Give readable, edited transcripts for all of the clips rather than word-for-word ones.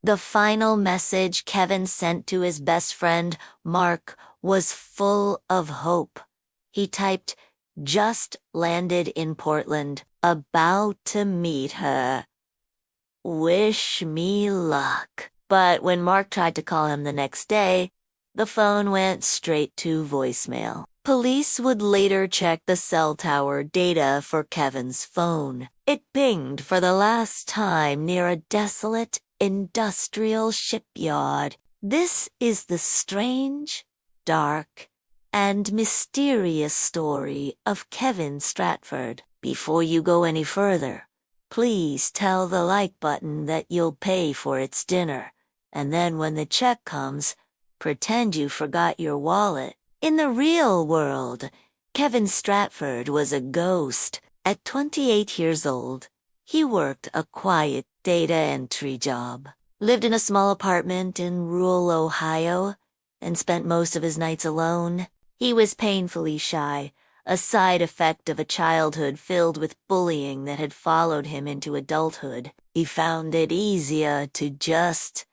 The final message Kevin sent to his best friend, Mark, was full of hope. He typed, "Just landed in Portland, about to meet her. Wish me luck." But when Mark tried to call him the next day, the phone went straight to voicemail. Police would later check the cell tower data for Kevin's phone. It pinged for the last time near a desolate industrial shipyard. This is the strange, dark, and mysterious story of Kevin Stratford. Before you go any further, please tell the like button that you'll pay for its dinner, and then when the check comes, pretend you forgot your wallet. In the real world, Kevin Stratford was a ghost. At 28 years old, he worked a quiet data entry job, lived in a small apartment in rural Ohio, and spent most of his nights alone. He was painfully shy, a side effect of a childhood filled with bullying that had followed him into adulthood. He found it easier to just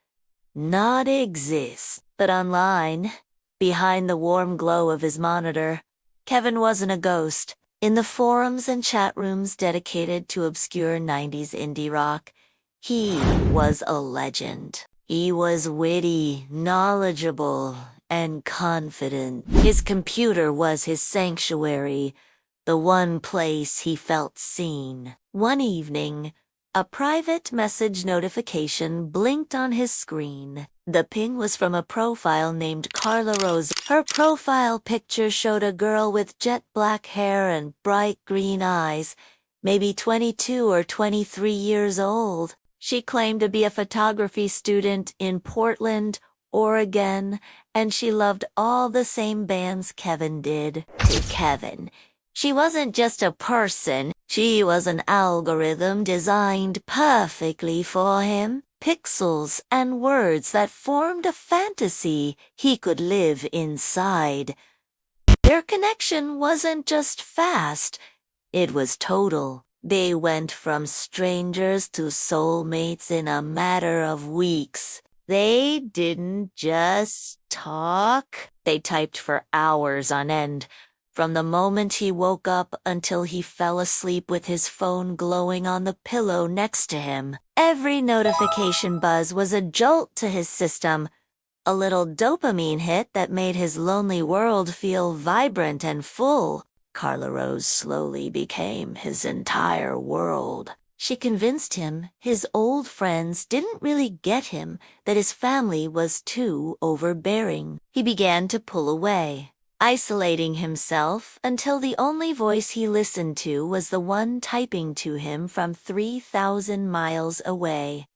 not exist. But online, behind the warm glow of his monitor, Kevin wasn't a ghost. In the forums and chat rooms dedicated to obscure 90s indie rock, he was a legend. He was witty, knowledgeable, and confident. His computer was his sanctuary, the one place he felt seen. One evening, a private message notification blinked on his screen. The ping was from a profile named Carla Rose. Her profile picture showed a girl with jet black hair and bright green eyes, maybe 22 or 23 years old. She claimed to be a photography student in Portland, Oregon, and she loved all the same bands Kevin did. To Kevin, she wasn't just a person, she was an algorithm designed perfectly for him. Pixels and words that formed a fantasy he could live inside. Their connection wasn't just fast, it was total. They went from strangers to soulmates in a matter of weeks. They didn't just talk. They typed for hours on end, from the moment he woke up until he fell asleep with his phone glowing on the pillow next to him. Every notification buzz was a jolt to his system, a little dopamine hit that made his lonely world feel vibrant and full. Carla Rose slowly became his entire world. She convinced him his old friends didn't really get him, that his family was too overbearing. He began to pull away, isolating himself until the only voice he listened to was the one typing to him from 3,000 miles away.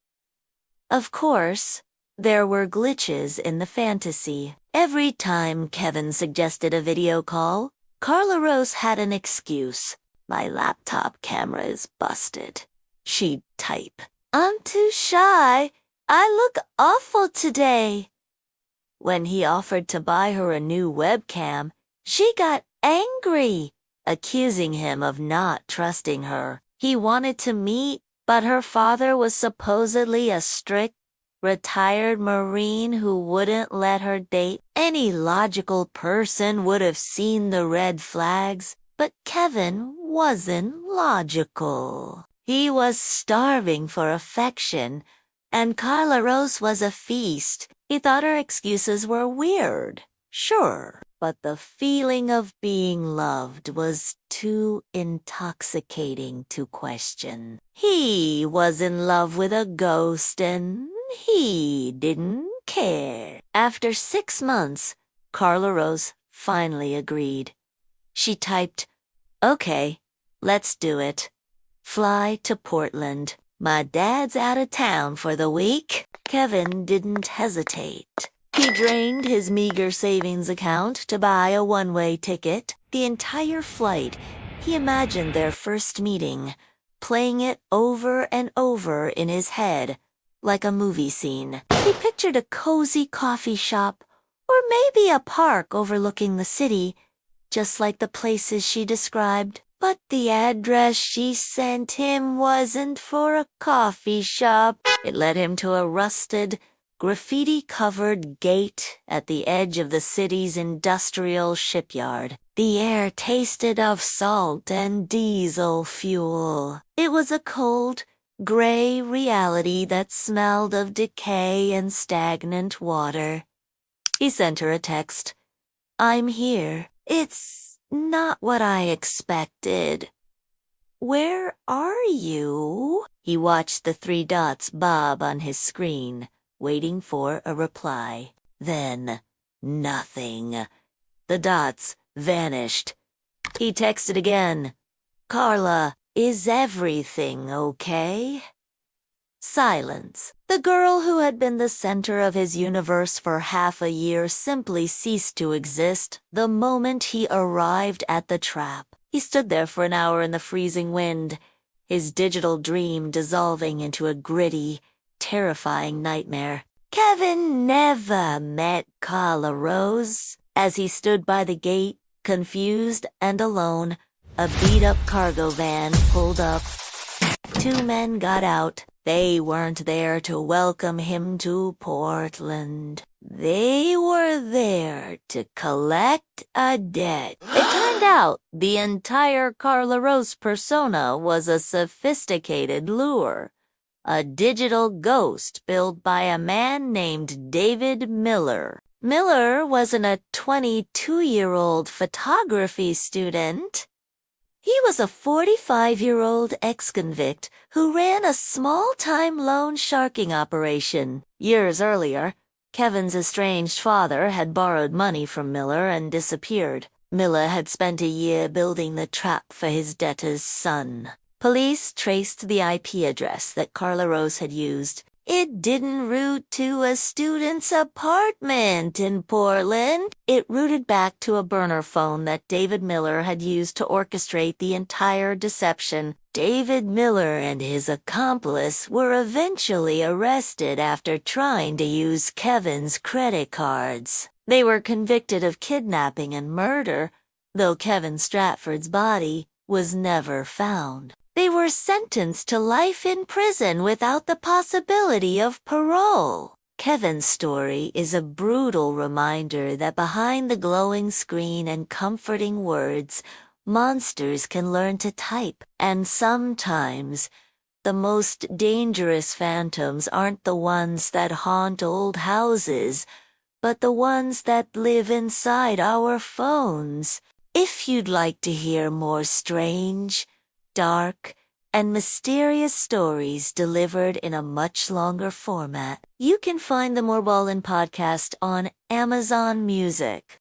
Of course, there were glitches in the fantasy. Every time Kevin suggested a video call, Carla Rose had an excuse. "My laptop camera is busted." She'd type, "I'm too shy. I look awful today." When he offered to buy her a new webcam, she got angry, accusing him of not trusting her. He wanted to meet, but her father was supposedly a strict, retired Marine who wouldn't let her date. Any logical person would have seen the red flags, but Kevin wasn't logical. He was starving for affection, and Carla Rose was a feast. He thought her excuses were weird, sure, but the feeling of being loved was too intoxicating to question. He was in love with a ghost and he didn't care. After 6 months, Carla Rose finally agreed. She typed, "Okay, let's do it. Fly to Portland. My dad's out of town for the week." Kevin didn't hesitate. He drained his meager savings account to buy a one-way ticket. The entire flight, he imagined their first meeting, playing it over and over in his head, like a movie scene. He pictured a cozy coffee shop, or maybe a park overlooking the city, just like the places she described. But the address she sent him wasn't for a coffee shop. It led him to a rusted, graffiti-covered gate at the edge of the city's industrial shipyard. The air tasted of salt and diesel fuel. It was a cold, gray reality that smelled of decay and stagnant water. He sent her a text. "I'm here. It's not what I expected." "Where are you?" He watched the 3 dots bob on his screen, waiting for a reply. Then, nothing. The dots vanished. He texted again. "Carla, is everything okay?" Silence. The girl who had been the center of his universe for half a year simply ceased to exist the moment he arrived at the trap. He stood there for an hour in the freezing wind, his digital dream dissolving into a gritty, terrifying nightmare. Kevin never met Carla Rose. As he stood by the gate, confused and alone, a beat-up cargo van pulled up. 2 men got out. They weren't there to welcome him to Portland. They were there to collect a debt. It turned out the entire Carla Rose persona was a sophisticated lure. A digital ghost built by a man named David Miller. Miller wasn't a 22-year-old photography student. He was a 45-year-old ex-convict who ran a small-time loan sharking operation. Years earlier, Kevin's estranged father had borrowed money from Miller and disappeared. Miller had spent a year building the trap for his debtor's son. Police traced the IP address that Carla Rose had used. It didn't route to a student's apartment in Portland. It routed back to a burner phone that David Miller had used to orchestrate the entire deception. David Miller and his accomplice were eventually arrested after trying to use Kevin's credit cards. They were convicted of kidnapping and murder, though Kevin Stratford's body was never found. They were sentenced to life in prison without the possibility of parole. Kevin's story is a brutal reminder that behind the glowing screen and comforting words, monsters can learn to type. And sometimes, the most dangerous phantoms aren't the ones that haunt old houses, but the ones that live inside our phones. If you'd like to hear more strange, dark, and mysterious stories delivered in a much longer format, you can find the More Ballin' podcast on Amazon Music.